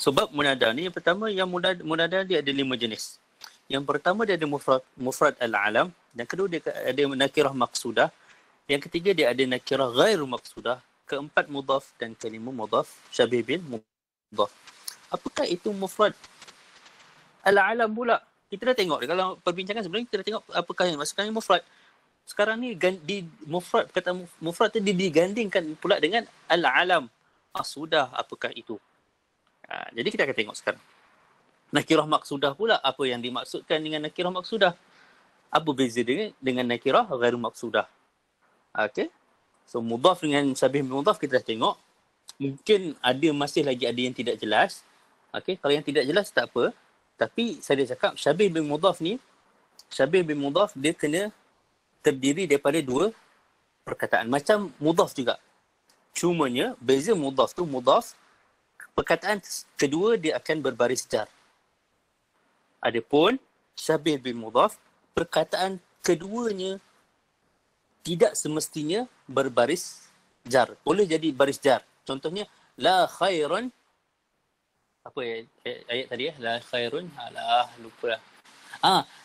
Sebab munada ni yang pertama, yang munada dia ada 5 jenis. Yang pertama dia ada mufrad al-alam, yang kedua dia ada nakirah maqsudah, yang ketiga dia ada nakirah ghairu maqsudah, keempat mudhaf dan kelima mudhaf syabih bil mudhaf. Apakah itu mufrad al-alam pula? Kita dah tengok kalau perbincangan sebelum kita dah tengok apakah yang maksudnya mufrad. Sekarang ni di mufrad, kata mufrad tu digandingkan pula dengan al-alam. Sudah, apakah itu? Jadi kita akan tengok sekarang. Nakirah maqsudah pula, apa yang dimaksudkan dengan nakirah maqsudah? Apa beza dengan nakirah ghairu maqsudah? Okay. So mudhaf dengan syabih bil mudhaf kita dah tengok. Mungkin masih lagi ada yang tidak jelas. Okay. Kalau yang tidak jelas tak apa. Tapi saya dah cakap syabih bil mudhaf ni Syabih bin mudhaf dia kena terdiri daripada dua perkataan. Macam mudhaf juga. Cumanya beza mudhaf tu mudhaf, perkataan kedua dia akan berbaris jar. Adapun syabih bin mudhaf, perkataan keduanya tidak semestinya berbaris jar. Boleh jadi baris jar. Contohnya la khairan, apa ayat tadi ya? La khairun, lupa.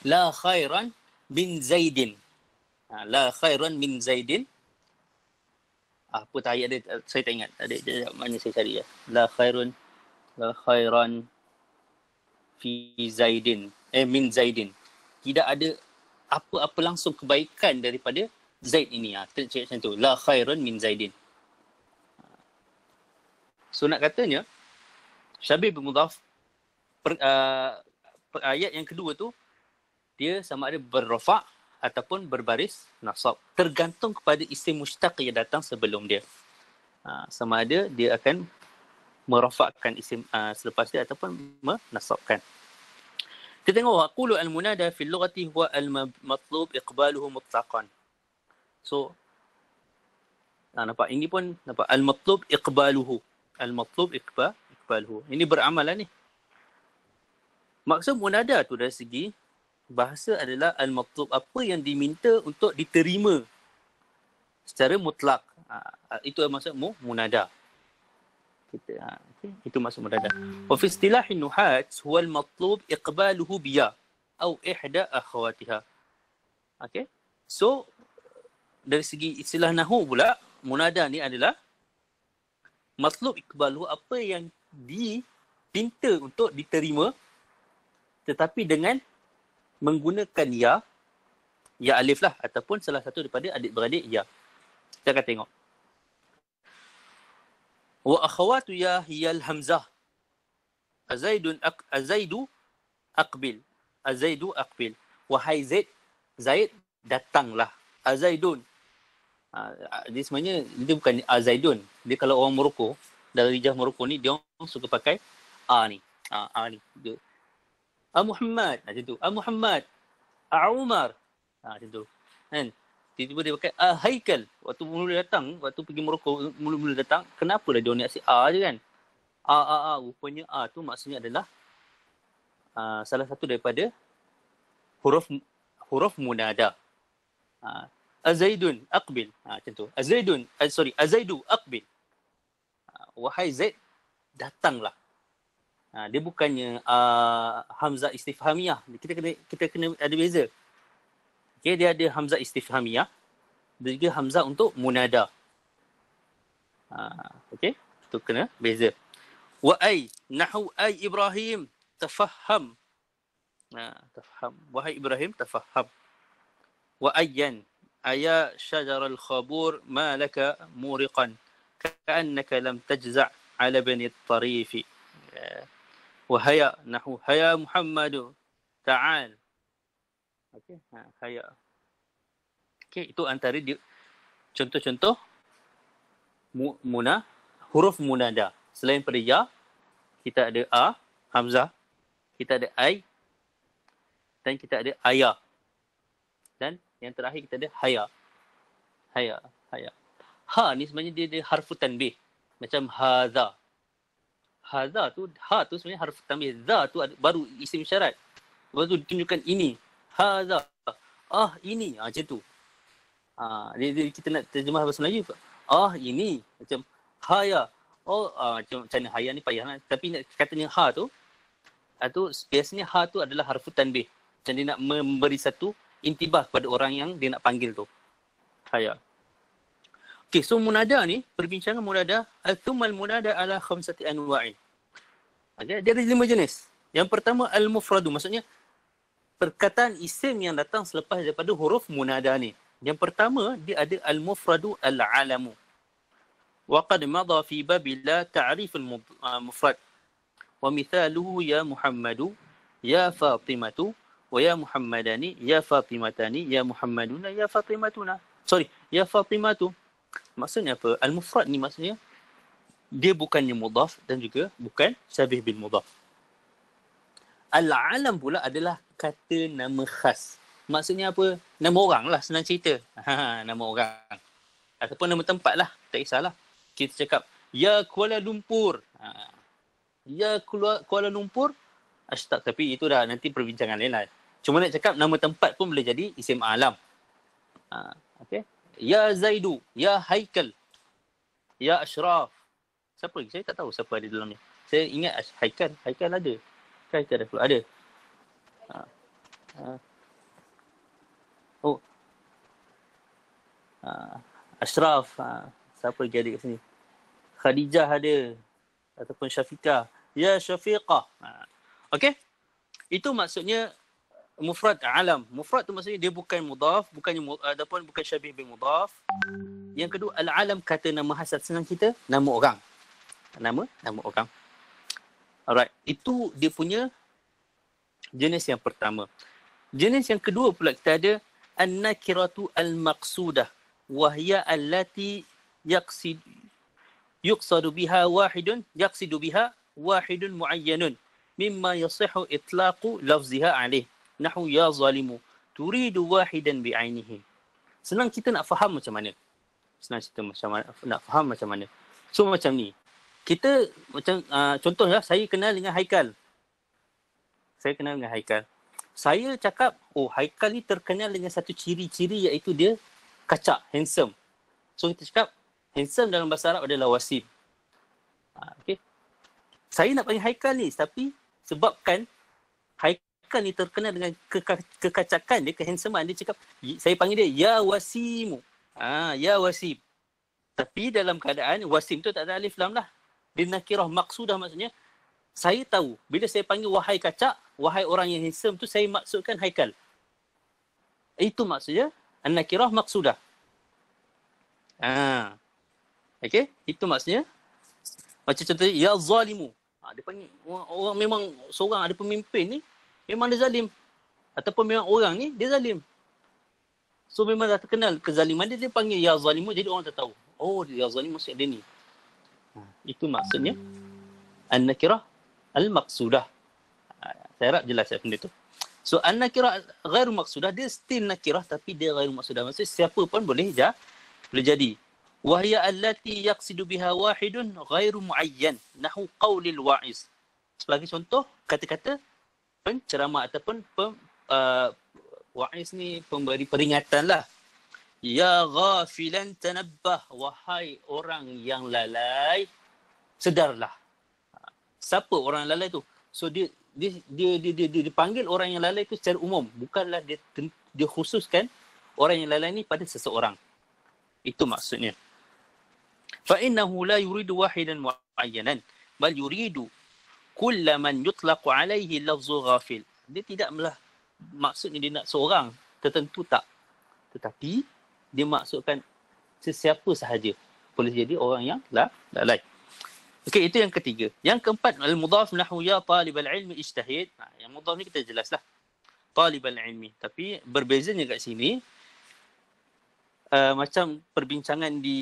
La khairan min Zaidin. La khairan min Zaidin. Apa ayat dia? Saya tak ingat. Ada mana saya cari ya. La khairan fi Zaidin. Min Zaidin. Tidak ada apa-apa langsung kebaikan daripada Zaid ini. Kita cakap macam tu. La khairan min Zaidin. So nak katanya, syabih bin mudhaf, ayat yang kedua tu, dia sama ada berrafa' ataupun berbaris nasab. Tergantung kepada isim mushtaq yang datang sebelum dia. Sama ada dia akan merafa'kan isim selepas dia ataupun menasabkan. Kita tengok aqulu al-munada fil lughati huwa al-matlub iqbaluhu mutlaqan. So nampak ini pun nampak al-matlub iqbaluhu. Al-matlub iqbaluhu. Ini beramalan ni. Maksud munada tu dari segi bahasa adalah al-matlub, apa yang diminta untuk diterima secara mutlak. Itu maksud munada. Itu maksud munada. Wa fi istilahin nuhat huwa al-matlub iqbaluhu biya atau ihda akhawatiha. Okey. So dari segi istilah nahwu pula, munada ni adalah matlub iqbaluhu, apa yang dipinta untuk diterima tetapi dengan menggunakan ya alif lah ataupun salah satu daripada adik-beradik ya. Kita akan tengok. Wa akhawatu ya hiyal hamzah. Azaidu aqbil. Azaidu aqbil. Wahai Zaid, Zaid datanglah. Azaidun. Dia sebenarnya dia bukan Azaidun. Dia kalau orang Morocco, dari Rijah Morocco ni, dia orang suka pakai ni. Ni. Dia. Muhammad. Macam tu. Muhammad. Umar. Macam tu. Kan? Tiba-tiba dia pakai Haikal. Waktu mula datang, waktu pergi Morocco, mula-mula datang, kenapa lah dia nak asyik je kan? Rupanya tu maksudnya adalah salah satu daripada huruf munada. Azaidun aqbil. Macam tu. Azaidu aqbil. Wahai Zaid, datanglah. Dia bukannya hamzah istifhamiyah. Kita kena ada beza. Okay, dia ada hamzah istifhamiyah dan juga hamzah untuk munada. Okey, itu kena beza. Wa ay nahu ay Ibrahim tafahham. Tafahham. Wahai Ibrahim tafahham. Wa ayyan aya syajaral khabur ma laka muriqan ka'annaka lam tajza' ala bani at-tarifi. Wa haya nahu haya Muhammadu ta'al. Okey, haya. Okey, itu antara dia contoh-contoh huruf munada. Selain pada ya, kita ada hamzah, kita ada ai, dan kita ada aya. Dan yang terakhir kita ada haya. Haya. Ni sebenarnya dia ada harfu tanbih. Macam hadza. Ha tu sebenarnya harfu tanbih. Za tu baru isim syarat. Lepas tu ditunjukkan ini. Hadza. Ini. Macam tu. Kita nak terjemah bahasa Melayu. Ini. Macam haya. Macam mana haya ni payah lah. Tapi katanya tu biasanya tu adalah harfu tanbih. Macam dia nak memberi satu intibah kepada orang yang dia nak panggil tu. Haya. Okay, so munada ni, perbincangan munada, al-thumal munada ala khamsati anwa'in. Okay, dia ada 5 jenis. Yang pertama, al-mufradu. Maksudnya, perkataan isim yang datang selepas daripada huruf munada ni. Yang pertama, dia ada al-mufradu al-alamu. Wa qad madha fi babila ta'rif al-mufrad. Wa mithaluhu ya Muhammadu, ya Fatimatu, wa ya Muhammadani, ya Fatimatani, ya Muhammaduna, ya Fatimatuna. Ya Fatimatu. Maksudnya apa? Al-mufrad ni maksudnya dia bukannya mudhaf dan juga bukan syabih bin mudhaf. Al-alam pula adalah kata nama khas. maksudnya apa? Nama orang lah, senang cerita. Nama orang. Ataupun nama tempat lah, tak kisahlah. Kita cakap, ya Kuala Lumpur. Ya Kuala Lumpur. Ashtaq, tapi itu dah nanti perbincangan lain lah. Cuma nak cakap nama tempat pun boleh jadi isim alam. Okay. Ya Zaidu, ya Haikal, ya Ashraf. Siapa lagi? Saya tak tahu siapa ada dalam ni. Saya ingat Haikal. Haikal ada. Haikal dah keluar. Ada. Ashraf. Siapa lagi ada kat sini? Khadijah ada. Ataupun Syafiqah. Ya Syafiqah. Okey. Itu maksudnya mufrad alam. Mufrad tu maksudnya dia bukan mudhaf, ataupun bukan syabih bil mudhaf. Yang kedua, al-alam kata nama khas, senang kita, nama orang. Nama orang. Alright, itu dia punya jenis yang pertama. Jenis yang kedua pula kita ada an-nakiratu al-maqsudah wa hiya allati yuqsadu biha wahidun muayyanun mimma yasihhu itlaqu lafziha alaih. Nahu ya zalimu turidu wahidan bi'ainihi. Senang kita nak faham macam mana. So macam ni. Kita macam contohnya saya kenal dengan Haikal. Saya cakap, Haikal ni terkenal dengan satu ciri-ciri iaitu dia kacak, handsome. So kita cakap handsome dalam bahasa Arab adalah wasim. Okay. Saya nak panggil Haikal ni tapi sebabkan Haikal ni terkenal dengan kekacakan dia, kehandsomean dia, cakap saya panggil dia ya Wasimu. Ya Wasim. Tapi dalam keadaan Wasim tu tak ada alif lam lah. Dia nakirah maqsudah, maksudnya saya tahu bila saya panggil wahai kacak, wahai orang yang handsome tu, saya maksudkan Haikal. Itu maksudnya an-nakirah maqsudah. Okey, itu maksudnya macam contohnya ya zalimu. Dia panggil orang memang seorang ada pemimpin ni memang dia zalim. Ataupun memang orang ni dia zalim. So memang dah terkenal kezaliman dia, dia panggil ya zalimu, jadi orang tak tahu. Ya zalimu maksud dia ni. Itu maksudnya an-nakirah al-maqsudah. Saya harap jelas benda tu. So an-nakirah ghairu maqsudah, dia still nakirah tapi dia ghairu maqsudah. Maksudnya siapa pun boleh jadi. Wa hiya allati yaqsidu biha wahidun ghairu muayyan nahu qaulil wa'iz. Sebagai contoh kata-kata penceramah ataupun wa'iz ni pemberi peringatan lah. Ya ghafilan tanabbah, wahai orang yang lalai, sedarlah. Siapa orang lalai tu? So dia dipanggil orang yang lalai tu secara umum, bukanlah dia khususkan orang yang lalai ni pada seseorang. Itu maksudnya. Fa innahu la yuridu wahidan muayyanan bal yuridu kulla man yutlaqu alaihi lafzu ghafil. Dia tidaklah maksudnya dia nak seorang tertentu, tak. Tetapi dia maksudkan sesiapa sahaja. Boleh jadi orang yang lalai. Okey, itu yang ketiga. Yang keempat, al-mudhaf nahwu ya talibal ilmi ijtahid. Yang mudhaf ni kita jelaslah. Talibal ilmi. Tapi berbezanya kat sini, macam perbincangan di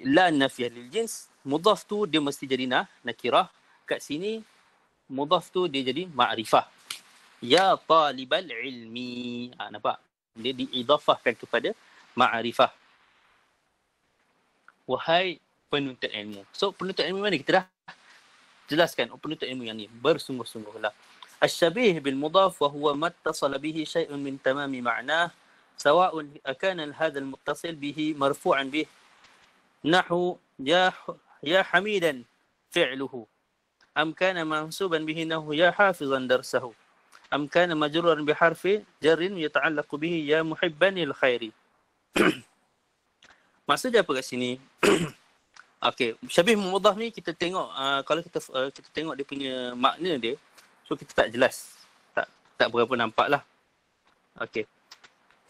la nafiyah lil jins, mudhaf tu dia mesti jadi nakirah. Kat sini mudhaf tu dia jadi ma'rifah. Ya talibal ilmi. Nampak? Dia diidafahkan kepada ma'rifah. Wahai penuntut ilmu. So penuntut ilmu mana? Kita dah jelaskan. Penuntut ilmu yang ni bersungguh-sungguhlah. Asy-syabih bil mudhaf wa huwa mattasala bihi syai'un min tamami ma'nah sawa'un kana hadha al-muttasil bihi marfu'an bih nahu ya hamidan fi'luhu am kana mansuban bihi nahu ya hafizan darsahu am kana majruran bi harfi jarrin yata'allaqu bihi ya muhibbanil khairi. Maksudnya apa kat sini? Okey, syabih mudhaf ni kita tengok kalau kita tengok dia punya makna dia, so kita tak jelas. Tak berapa nampak lah. Okey.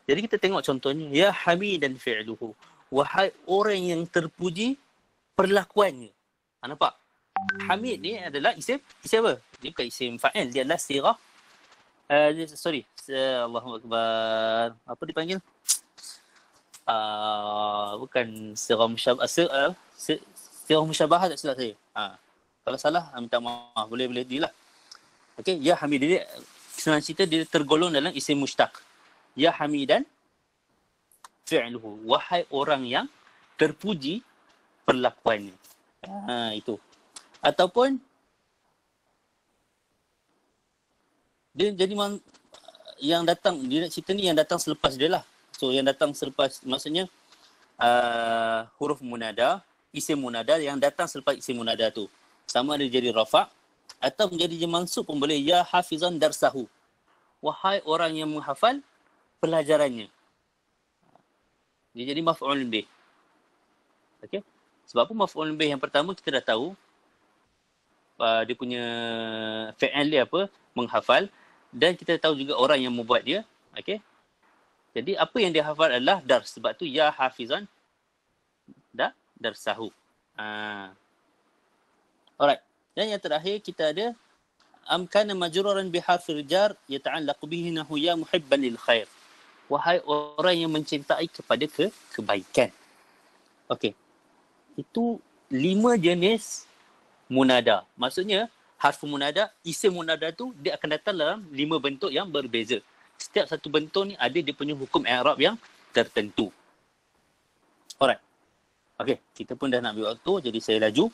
Jadi kita tengok contohnya, ya hamidan fi'luhu. Wahai orang yang terpuji perlakuannya. Nampak? Hamid ni adalah isim apa? Dia bukan isim fa'il, dia adalah sirah. Allahu akbar. Apa dipanggil? Bukan sirah musyabah. Sirah musyabah tak silap saya. Kalau salah minta maaf, boleh dilah. Okey, ya hamid, dia senang cerita dia tergolong dalam isim mushtaq. Ya hamidan fi'luhu. Wahai orang yang terpuji perlakuannya. Itu. Ataupun dia jadi yang datang, dia nak cerita ni yang datang selepas dia lah. So yang datang selepas, maksudnya huruf munada, isim munada yang datang selepas isim munada tu. Sama ada jadi rafa' atau menjadi mansub pun boleh. Ya hafizan darsahu. Wahai orang yang menghafal pelajarannya. Dia jadi maf'ul bih. Okey. Sebab apa maf'ul bih yang pertama kita dah tahu dia punya fi'il dia apa? Menghafal, dan kita tahu juga orang yang membuat dia. Okey. Jadi apa yang dia hafal adalah dars. Sebab tu ya hafizan darsahu. Alright. Dan yang terakhir kita ada amkana majruran biharfil jar yata'allaqu bihi nahu ya muhibban lil khair. Wahai orang yang mencintai kepada kebaikan. Okey. Itu 5 jenis munada. Maksudnya harfu munada, isim munada tu dia akan datang dalam 5 bentuk yang berbeza. Setiap satu bentuk ni ada dia punya hukum i'rab yang tertentu. Alright. Okey, kita pun dah nak ambil waktu, jadi saya laju.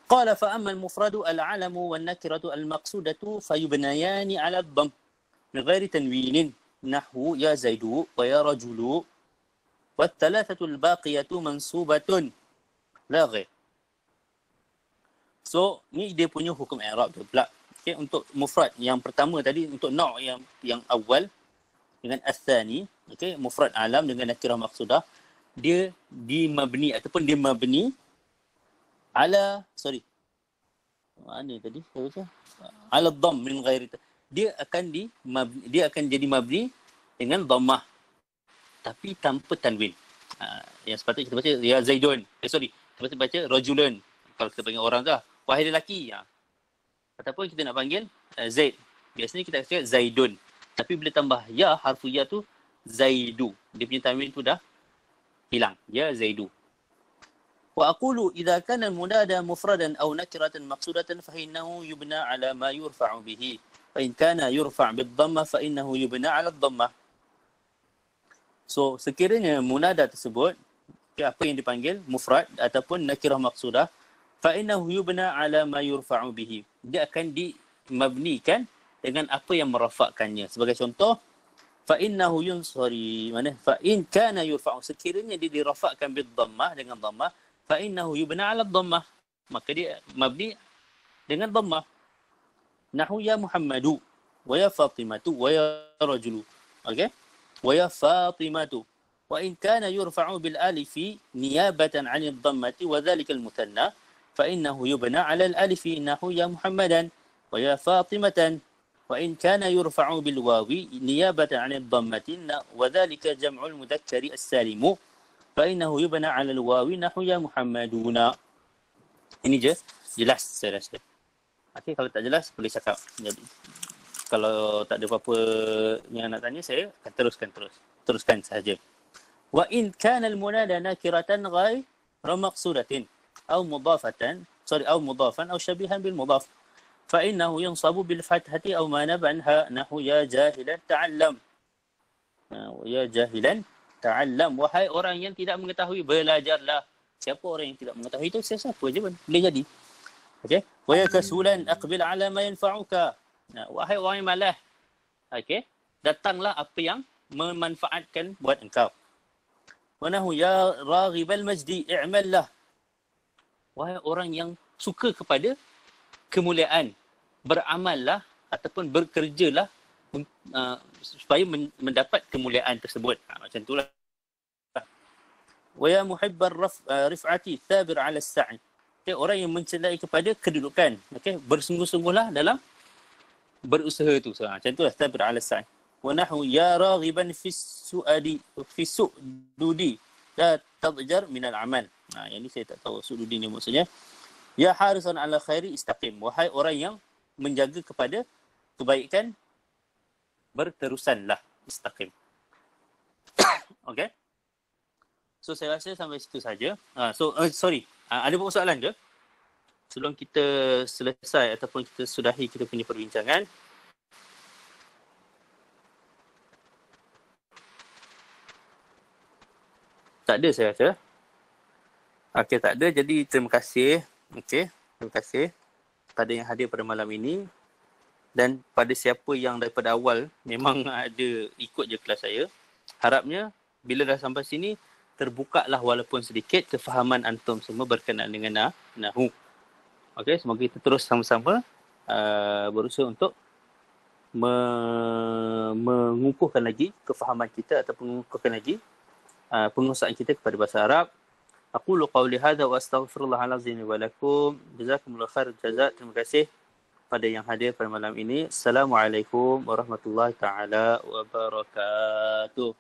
Qala fa amma al-mufradu al-'alamu wan-nakiratu al-maqsudatu fayubnayani 'ala ad-dhamm min ghairi tanwinin nahwu ya zaidu wa ya rajulu wat-thalathatu al-baqiyatu mansubatun la ghair. So, ni dia punya hukum i'rab dia pula. Okey, untuk mufrad yang pertama tadi, untuk na' yang awal dengan as-tsani, okey, mufrad alam dengan nakirah maqsudah, dia dimabni ataupun dia mabni ala mana tadi saya baca ala dhamm min ghairi, dia akan jadi mabni dengan dhammah tapi tanpa tanwin. Yang sepatutnya kita baca ya zaidun, kita baca rajulun kalau kita panggil orang tu lah, wahai lelaki. Ataupun kita nak panggil zaid, biasanya kita cakap zaidun, tapi bila tambah ya, harfu ya tu zaidu, dia punya tanwin tu dah hilang, ya zaidu. Wa aqulu idza kana al-munada mufradan aw nakiratan maqsudatan fa innahu yubna ala ma yurfa'u bihi, fa in kana yurfa' bid-dhammah fa innahu yubna ala ad-dhammah. So sekiranya munada tersebut apa yang dipanggil mufrad ataupun nakirah maqsudah, fa innahu yubna ala ma yurfa'u bihi, dia akan dimabnikan dengan apa yang merafakkannya. Sebagai contoh, fa innahu fa in kana yurfa'u, sekiranya dia dirafakkan bid-dhammah dengan dhammah, fa innahu yubna ala dhammah, maka dia mabni dengan dhammah. Nahu ya Muhammadu wa ya Fatimatu wa ya rajulu. Okey? Wa ya Fatimatu. Wa in kana yurfa'u bil alifi niyabatan 'an ad-dhammati wa dhalika al-muthanna, fa innahu yubna ala al-alifi nahu ya Muhammadan wa ya Fatimatan. وإن كان يرفع بالواو نيابة عن الضمة وذلك جمع المذكر السالم فإنه يبنى على الواو نحو يا محمدون. Ini je jelas saya rasa. Okey, kalau tak jelas boleh cakap. Jadi kalau tak ada apa-apa yang nak tanya, saya akan teruskan sahaja. Wa in kana al-munada nakiratan ghayra maqsudatin aw mudafatan aw mudafan aw shabihan bil mudaf, فإنه ينصب بالفتحة أو ما نبع عنها نحو يا جاهلا تعلم. يا جاهلا تعلم, wahai orang yang tidak mengetahui, belajarlah. Siapa orang yang tidak mengetahui itu? Siapa je pun boleh jadi. Okey. Wa ya kasulan aqbil ala ma yanfa'uka. Wahai orang yang malas. Okey. Datanglah apa yang memanfaatkan buat engkau. Wa nahu ya raghibal majdi i'mallah. Wahai orang yang suka kepada kemuliaan, beramallah ataupun bekerjalah supaya mendapat kemuliaan tersebut. Macam itulah. Wa ya muhibbar rif'ati thabir 'ala as-sa'i. Okay, orang yang mencerdai kepada kedudukan. Okey, bersungguh-sungguhlah dalam berusaha itu. Macam itulah thabir 'ala as-sa'i. Wa nahu ya raghiban fi su'dudi la tadjar min al-amal. Yang ni saya tak tahu su'dudi ni maksudnya. Ya harisan ala khairi istaqim. Wahai orang yang menjaga kepada kebaikan, berterusanlah. Istaqim. Okey. So saya rasa sampai situ saja. Ada beberapa soalan ke? Sebelum kita selesai ataupun kita sudahi kita punya perbincangan. Tak ada saya rasa. Okey, tak ada. Jadi terima kasih. Okey, terima kasih pada yang hadir pada malam ini. Dan pada siapa yang daripada awal memang ada ikut je kelas saya, harapnya bila dah sampai sini terbukalah walaupun sedikit kefahaman antum semua berkenaan dengan Nahu. Okey, semoga kita terus sama-sama berusaha untuk mengukuhkan lagi kefahaman kita ataupun mengukuhkan lagi penguasaan kita kepada bahasa Arab. Aqulu qawli hadha wa astaghfirullahal azim wa lakum. Jazakumullahu khair jazak. Terima kasih pada yang hadir pada malam ini. Assalamualaikum warahmatullahi taala wabarakatuh.